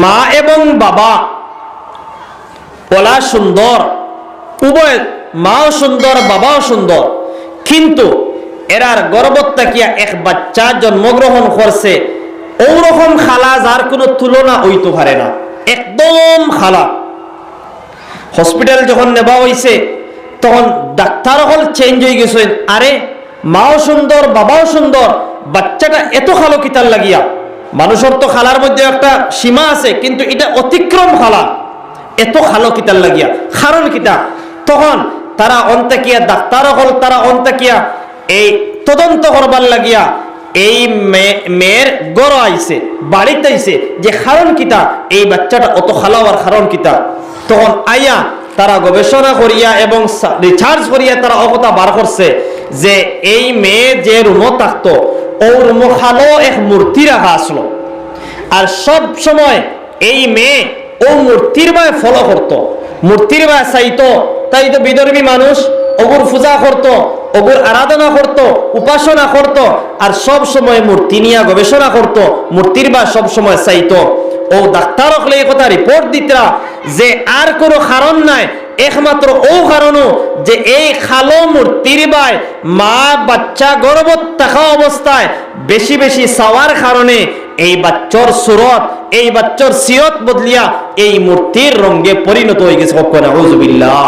মা এবং বাবা ওলা সুন্দর, উভয় মাও সুন্দর বাবাও সুন্দর, কিন্তু এরার গর্ভত থাকিয়া এক বাচ্চা জন্মগ্রহণ করছে, ওরকম খালা যার কোনো তুলনা হইতে পারে না, একদম খালা। হসপিটাল যখন নেওয়া হয়েছে তখন ডাক্তার হল চেঞ্জ হয়ে গেছে, আরে মাও সুন্দর বাবাও সুন্দর, বাচ্চাটা এত খালো কিতার লাগিয়া। মানুষের তো খালার মধ্যে একটা সীমা আছে, কিন্তু এটা অতিক্রম খালা, এত খালো কিতার লাগিয়া, কারণ কিতা? তখন তারা অন্তাকিয়া ডাক্তার হল, তারা অন্তাকিয়া এই তদন্ত করবার লাগিয়া এই মেয়ের গড় আইছে, বাড়িতে আইছে, যে কারণ কিতা এই বাচ্চাটা অত খালাওয়ার কারণ কিতা। তখন আইয়া তারা গবেষণা করিয়া এবং রিসার্চ করিয়া তারা অকথা বার করছে যে এই মেয়ে যে রুমো থাকতো ও রুমো খালো এক মূর্তি রাখা আসলো, আর সব সময় এই মেয়ে ও মূর্তির বায় ফলো করতো, মূর্তির বায় চাইতো। তাই তো বিদর্ভী মানুষ ওগুর পূজা করতো, ওগুর আরাধনা করতো, উপাসনা করতো, আর সব সময় মূর্তি নিয়ে গবেষণা করতো, মূর্তির বা সব সময় চাইতো। ও ডাক্তার হলে এই কথা রিপোর্ট দিতরা যে আর কোনো কারণ নাই, একমাত্র ও কারণও যে এই খালো মূর্তির বাই মা বাচ্চা গর্ভত থাকা অবস্থায় বেশি বেশি চাওয়ার কারণে এই বাচ্চার সুরত, এই বাচ্চার সিরত বদলিয়া এই মূর্তির রঙে পরিণত হয়ে গেছে। নাউযুবিল্লাহ।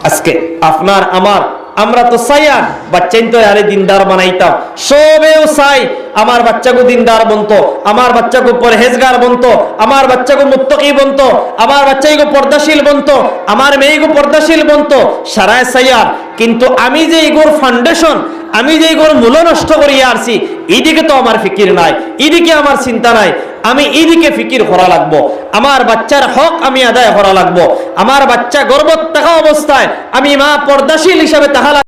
আজকে আপনার আমার, আমরা তো চাই বাচ্চাই তো আরে দিনদার বানাইতাম, সবেও চাই আমার বাচ্চাকে দিনদার বনতো, আমার বাচ্চাকে পরহেজগার বনতো, আমার বাচ্চাকে মুত্তাকি বনতো, আমার বাচ্চাকে পর্দাশীল বনতো, আমার মেয়েকে পর্দাশীল বনতো, সারায় চাইয়ার। কিন্তু আমি যে এগুলোর ফাউন্ডেশন, আমি যে এগুলোর মূল্য নষ্ট করিয়া আসছি, এইদিকে তো আমার ফিকির নাই, এইদিকে আমার চিন্তা নাই। আমি এইদিকে ফিকির করা লাগবো, আমার বাচ্চার হক আমি আদায় করা লাগবো, আমার বাচ্চা গর্ভত থাকা অবস্থায় আমি মা পর্দাশীল হিসাবে তাহা